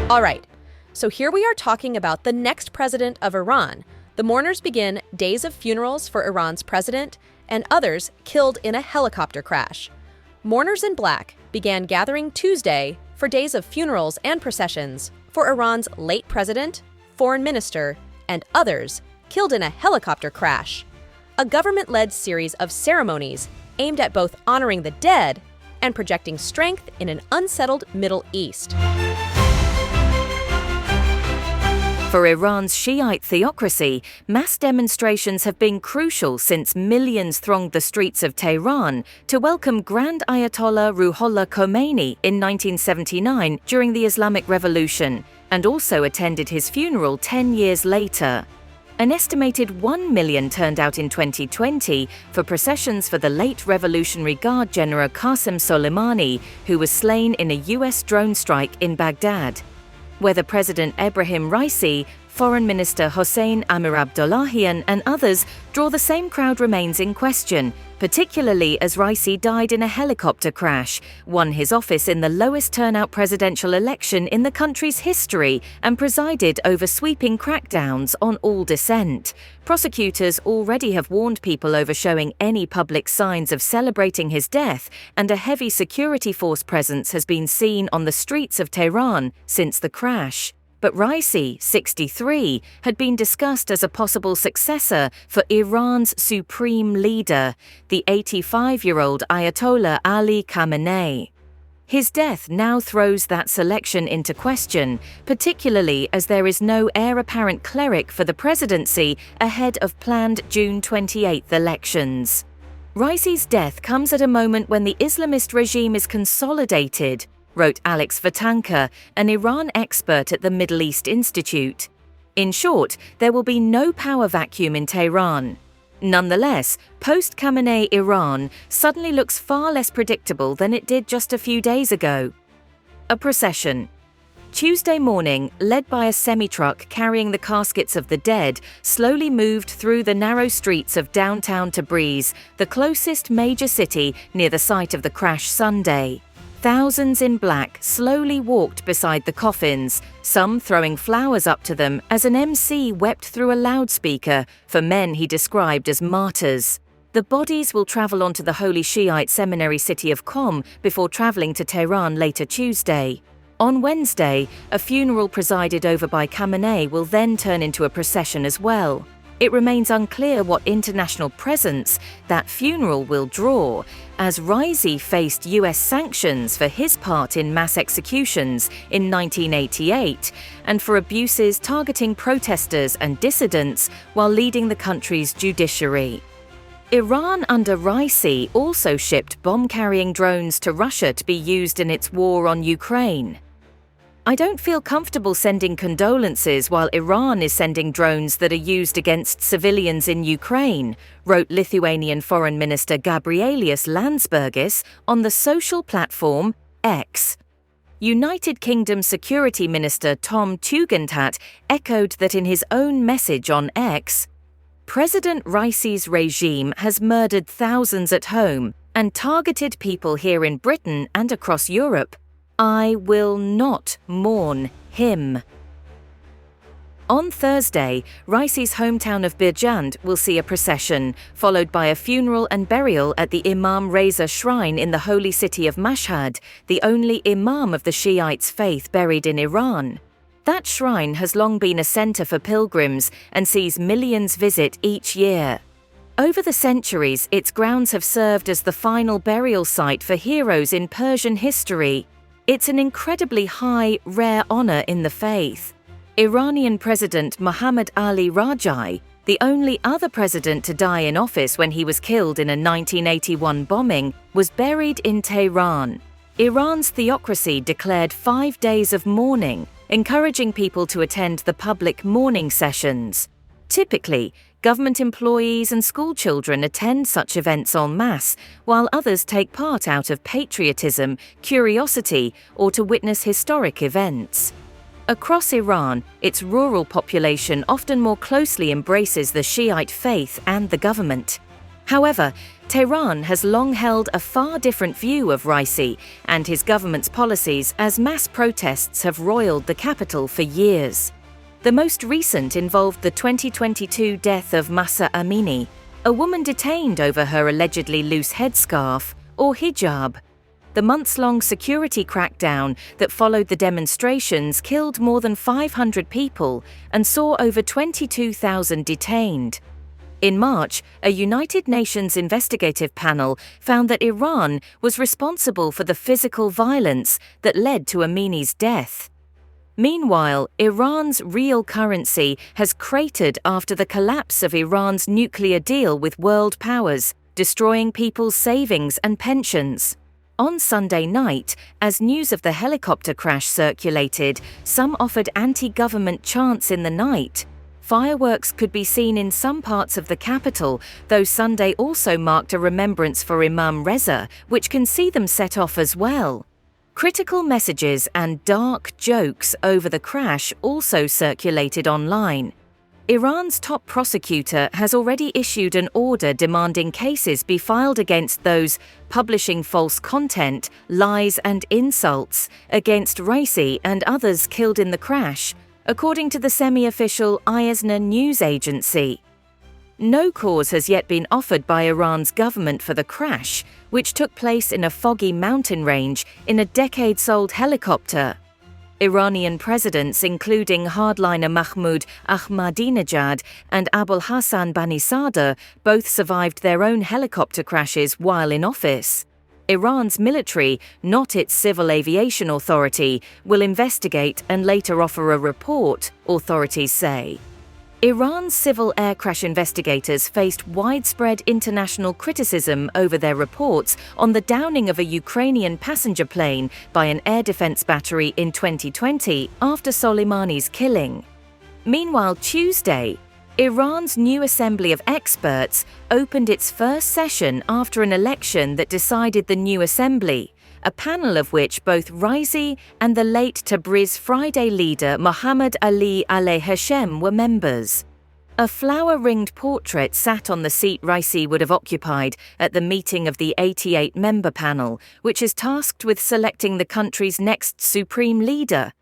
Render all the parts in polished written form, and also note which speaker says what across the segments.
Speaker 1: All right, so here we are talking about the next president of Iran. The mourners begin days of funerals for Iran's president and others killed in a helicopter crash. Mourners in black began gathering Tuesday for days of funerals and processions for Iran's late president, foreign minister, and others killed in a helicopter crash. A government-led series of ceremonies aimed at both honoring the dead and projecting strength in an unsettled Middle East.
Speaker 2: For Iran's Shiite theocracy, mass demonstrations have been crucial since millions thronged the streets of Tehran to welcome Grand Ayatollah Ruhollah Khomeini in 1979 during the Islamic Revolution, and also attended his funeral 10 years later. An estimated 1 million turned out in 2020 for processions for the late Revolutionary Guard General Qasem Soleimani, who was slain in a US drone strike in Baghdad. Whether President Ebrahim Raisi, Foreign Minister Hossein Amir-Abdollahian and others draw the same crowd remains in question, particularly as Raisi died in a helicopter crash, won his office in the lowest turnout presidential election in the country's history, and presided over sweeping crackdowns on all dissent. Prosecutors already have warned people over showing any public signs of celebrating his death, and a heavy security force presence has been seen on the streets of Tehran since the crash. But Raisi, 63, had been discussed as a possible successor for Iran's supreme leader, the 85-year-old Ayatollah Ali Khamenei. His death now throws that selection into question, particularly as there is no heir apparent cleric for the presidency ahead of planned June 28th elections. Raisi's death comes at a moment when the Islamist regime is consolidated, wrote Alex Vatanka, an Iran expert at the Middle East Institute. In short, there will be no power vacuum in Tehran. Nonetheless, post-Khamenei Iran suddenly looks far less predictable than it did just a few days ago. A procession. Tuesday morning, led by a semi-truck carrying the caskets of the dead, slowly moved through the narrow streets of downtown Tabriz, the closest major city near the site of the crash Sunday. Thousands in black slowly walked beside the coffins, some throwing flowers up to them as an MC wept through a loudspeaker for men he described as martyrs. The bodies will travel on to the holy Shiite seminary city of Qom before traveling to Tehran later Tuesday. On Wednesday, a funeral presided over by Khamenei will then turn into a procession as well. It remains unclear what international presence that funeral will draw, as Raisi faced US sanctions for his part in mass executions in 1988 and for abuses targeting protesters and dissidents while leading the country's judiciary. Iran under Raisi also shipped bomb-carrying drones to Russia to be used in its war on Ukraine. I don't feel comfortable sending condolences while Iran is sending drones that are used against civilians in Ukraine, wrote Lithuanian Foreign Minister Gabrielius Landsbergis on the social platform X. United Kingdom Security Minister Tom Tugendhat echoed that in his own message on X. President Raisi's regime has murdered thousands at home and targeted people here in Britain and across Europe. I will not mourn him. On Thursday, Raisi's hometown of Birjand will see a procession, followed by a funeral and burial at the Imam Reza Shrine in the holy city of Mashhad, the only imam of the Shiites' faith buried in Iran. That shrine has long been a center for pilgrims and sees millions visit each year. Over the centuries, its grounds have served as the final burial site for heroes in Persian history. It's an incredibly high, rare honor in the faith. Iranian President Mohammad Ali Rajai, the only other president to die in office when he was killed in a 1981 bombing, was buried in Tehran. Iran's theocracy declared 5 days of mourning, encouraging people to attend the public mourning sessions. Typically, government employees and schoolchildren attend such events en masse, while others take part out of patriotism, curiosity, or to witness historic events. Across Iran, its rural population often more closely embraces the Shiite faith and the government. However, Tehran has long held a far different view of Raisi and his government's policies, as mass protests have roiled the capital for years. The most recent involved the 2022 death of Mahsa Amini, a woman detained over her allegedly loose headscarf, or hijab. The months-long security crackdown that followed the demonstrations killed more than 500 people and saw over 22,000 detained. In March, a United Nations investigative panel found that Iran was responsible for the physical violence that led to Amini's death. Meanwhile, Iran's real currency has cratered after the collapse of Iran's nuclear deal with world powers, destroying people's savings and pensions. On Sunday night, as news of the helicopter crash circulated, some offered anti-government chants in the night. Fireworks could be seen in some parts of the capital, though Sunday also marked a remembrance for Imam Reza, which can see them set off as well. Critical messages and dark jokes over the crash also circulated online. Iran's top prosecutor has already issued an order demanding cases be filed against those publishing false content, lies and insults against Raisi and others killed in the crash, according to the semi-official ISNA news agency. No cause has yet been offered by Iran's government for the crash, which took place in a foggy mountain range in a decades-old helicopter. Iranian presidents, including hardliner Mahmoud Ahmadinejad and Abul Hassan Bani Sadr, both survived their own helicopter crashes while in office. Iran's military, not its civil aviation authority, will investigate and later offer a report, authorities say. Iran's civil air crash investigators faced widespread international criticism over their reports on the downing of a Ukrainian passenger plane by an air defense battery in 2020 after Soleimani's killing. Meanwhile, Tuesday, Iran's new Assembly of Experts opened its first session after an election that decided the new assembly, a panel of which both Raisi and the late Tabriz Friday leader Mohammad Ali Aleh Hashem were members. A flower-ringed portrait sat on the seat Raisi would have occupied at the meeting of the 88-member panel, which is tasked with selecting the country's next supreme leader.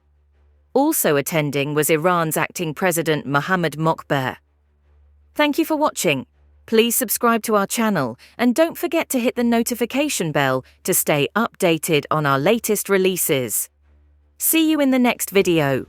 Speaker 2: Also attending was Iran's acting president Mohammad Mokber. Thank you for watching. Please subscribe to our channel and don't forget to hit the notification bell to stay updated on our latest releases. See you in the next video.